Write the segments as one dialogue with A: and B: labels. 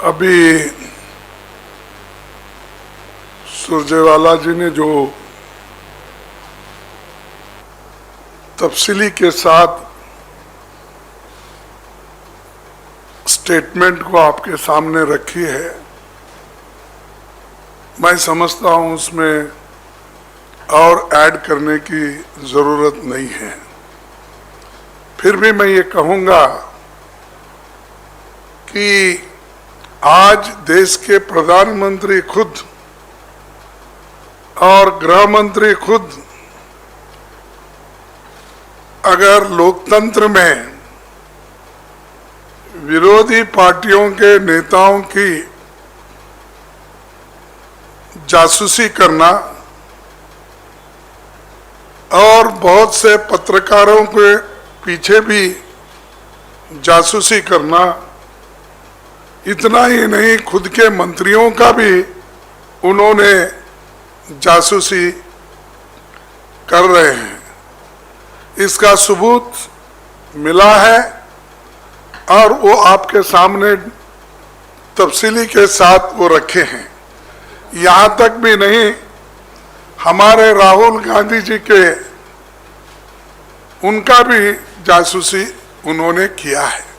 A: अभी सुरजेवाला जी ने जो तफसीली के साथ स्टेटमेंट को आपके सामने रखी है, मैं समझता हूं उसमें और ऐड करने की जरूरत नहीं है। फिर भी मैं ये कहूंगा कि आज देश के प्रधानमंत्री खुद और गृह मंत्री खुद अगर लोकतंत्र में विरोधी पार्टियों के नेताओं की जासूसी करना और बहुत से पत्रकारों के पीछे भी जासूसी करना, इतना ही नहीं खुद के मंत्रियों का भी उन्होंने जासूसी कर रहे हैं, इसका सबूत मिला है और वो आपके सामने तफसीली के साथ वो रखे हैं। यहाँ तक भी नहीं, हमारे राहुल गांधी जी के उनका भी जासूसी उन्होंने किया है।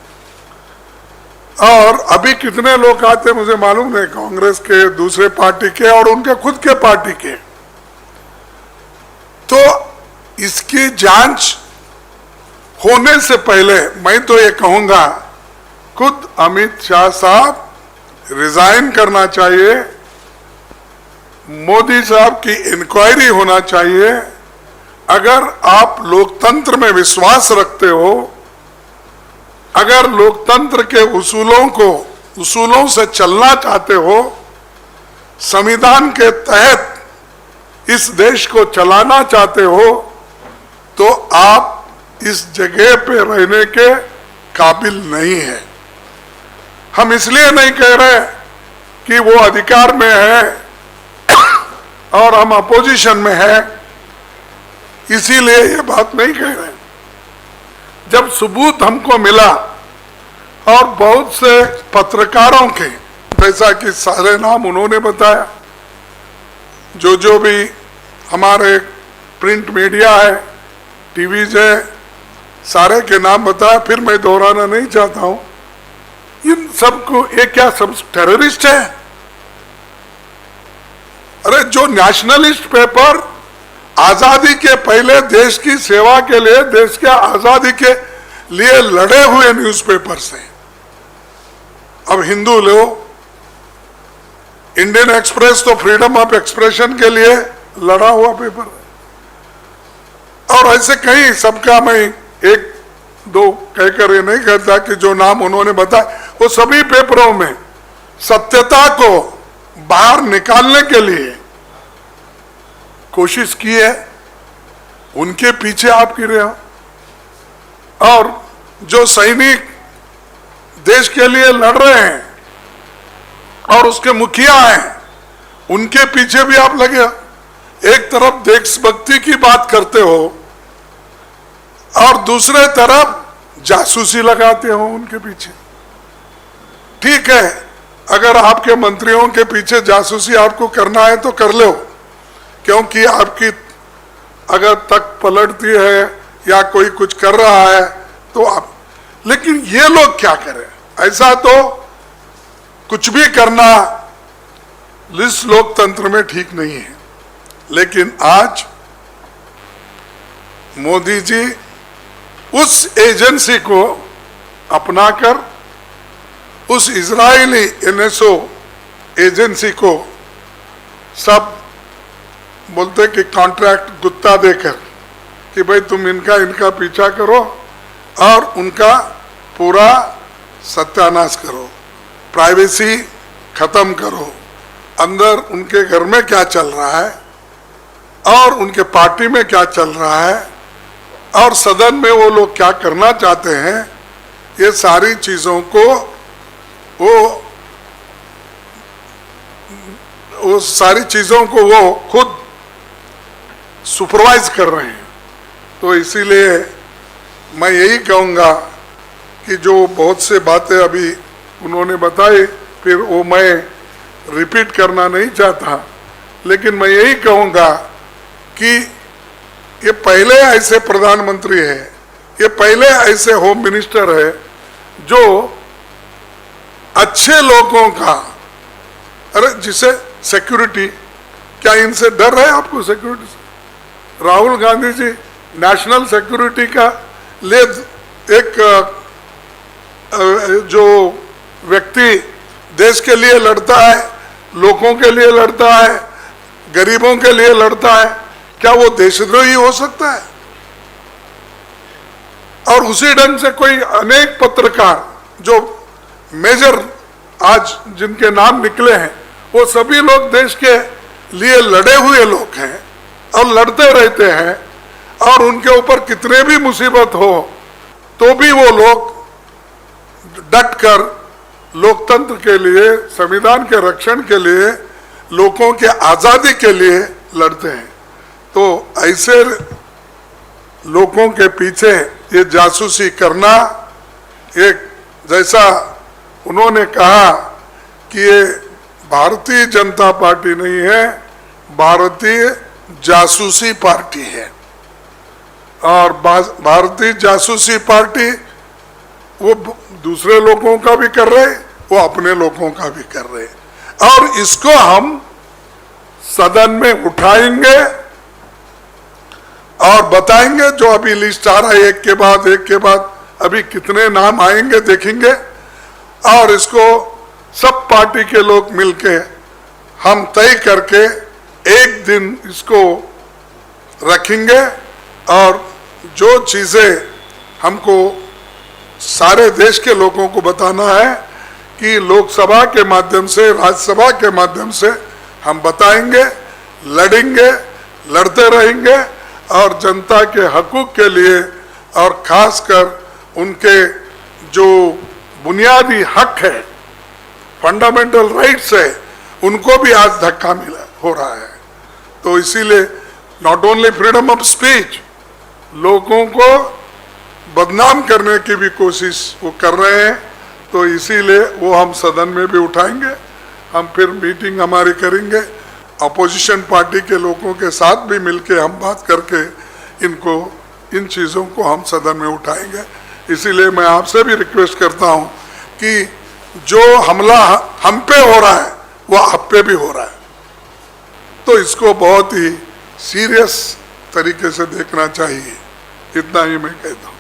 A: और अभी कितने लोग आते मुझे मालूम नहीं, कांग्रेस के, दूसरे पार्टी के और उनके खुद के पार्टी के। तो इसकी जांच होने से पहले मैं तो ये कहूंगा खुद अमित शाह साहब रिजाइन करना चाहिए, मोदी साहब की इंक्वायरी होना चाहिए। अगर आप लोकतंत्र में विश्वास रखते हो, अगर लोकतंत्र के उसूलों से चलना चाहते हो, संविधान के तहत इस देश को चलाना चाहते हो, तो आप इस जगह पे रहने के काबिल नहीं है। हम इसलिए नहीं कह रहे कि वो अधिकार में है और हम अपोजिशन में है, इसीलिए ये बात नहीं कह रहे। जब सबूत हमको मिला और बहुत से पत्रकारों के, जैसा कि सारे नाम उन्होंने बताया, जो भी हमारे प्रिंट मीडिया है, टीवीज है, सारे के नाम बताया, फिर मैं दोहराना नहीं चाहता हूं। इन सबको ये क्या सब टेररिस्ट है? अरे जो नेशनलिस्ट पेपर आजादी के पहले देश की सेवा के लिए, देश के आजादी के लिए लड़े हुए न्यूज़पेपर्स हैं। अब हिंदू लो, इंडियन एक्सप्रेस तो फ्रीडम ऑफ एक्सप्रेशन के लिए लड़ा हुआ पेपर है। और ऐसे कई, सबका मैं एक दो कहकर ये नहीं कहता कि जो नाम उन्होंने बताया, वो सभी पेपरों में सत्यता को बाहर निकालने के लिए कोशिश की है। उनके पीछे आप गिरे हो। और जो सैनिक देश के लिए लड़ रहे हैं और उसके मुखिया हैं, उनके पीछे भी आप लगे हो। एक तरफ देशभक्ति की बात करते हो और दूसरे तरफ जासूसी लगाते हो उनके पीछे। ठीक है, अगर आपके मंत्रियों के पीछे जासूसी आपको करना है तो कर लो, क्योंकि आपकी अगर तक पलटती है या कोई कुछ कर रहा है तो आप, लेकिन ये लोग क्या करें? ऐसा तो कुछ भी करना इस लोकतंत्र में ठीक नहीं है। लेकिन आज मोदी जी उस एजेंसी को अपनाकर, उस इजरायली एनएसओ एजेंसी को सब बोलते कि कॉन्ट्रैक्ट गुत्ता देकर कि भाई तुम इनका पीछा करो और उनका पूरा सत्यानाश करो, प्राइवेसी खत्म करो, अंदर उनके घर में क्या चल रहा है और उनके पार्टी में क्या चल रहा है और सदन में वो लोग क्या करना चाहते हैं, ये सारी चीजों को वो सारी चीजों को वो खुद सुपरवाइज कर रहे हैं। तो इसीलिए मैं यही कहूँगा कि जो बहुत से बातें अभी उन्होंने बताई फिर वो मैं रिपीट करना नहीं चाहता, लेकिन मैं यही कहूँगा कि ये पहले ऐसे प्रधानमंत्री है, ये पहले ऐसे होम मिनिस्टर है जो अच्छे लोगों का, अरे जिसे सिक्योरिटी, क्या इनसे डर है आपको सिक्योरिटी से? राहुल गांधी जी नेशनल सिक्योरिटी का लिए एक जो व्यक्ति देश के लिए लड़ता है, लोगों के लिए लड़ता है, गरीबों के लिए लड़ता है, क्या वो देशद्रोही हो सकता है? और उसी ढंग से कोई अनेक पत्रकार जो मेजर आज जिनके नाम निकले हैं, वो सभी लोग देश के लिए लड़े हुए लोग हैं और लड़ते रहते हैं, और उनके ऊपर कितने भी मुसीबत हो तो भी वो लोग डट कर लोकतंत्र के लिए, संविधान के रक्षण के लिए, लोगों के आजादी के लिए लड़ते हैं। तो ऐसे लोगों के पीछे ये जासूसी करना, एक जैसा उन्होंने कहा कि ये भारतीय जनता पार्टी नहीं है, भारतीय जासूसी पार्टी है, और भारतीय जासूसी पार्टी वो दूसरे लोगों का भी कर रहे, वो अपने लोगों का भी कर रहे, और इसको हम सदन में उठाएंगे और बताएंगे। जो अभी लिस्ट आ रहा है, एक के बाद अभी कितने नाम आएंगे देखेंगे, और इसको सब पार्टी के लोग मिलके हम तय करके एक दिन इसको रखेंगे, और जो चीजें हमको सारे देश के लोगों को बताना है कि लोकसभा के माध्यम से, राज्यसभा के माध्यम से हम बताएंगे, लड़ेंगे, लड़ते रहेंगे, और जनता के हकूक के लिए और खासकर उनके जो बुनियादी हक है, फंडामेंटल राइट्स है, उनको भी आज धक्का मिला हो रहा है। तो इसीलिए not only freedom of speech, लोगों को बदनाम करने की भी कोशिश वो कर रहे हैं। तो इसीलिए वो हम सदन में भी उठाएंगे, हम फिर मीटिंग हमारी करेंगे, अपोजिशन पार्टी के लोगों के साथ भी मिलके हम बात करके इन चीज़ों को हम सदन में उठाएंगे। इसीलिए मैं आपसे भी रिक्वेस्ट करता हूं कि जो हमला हम पे हो रहा है वो आप पे भी हो रहा है, तो इसको बहुत ही सीरियस तरीके से देखना चाहिए। इतना ही मैं कहता हूं।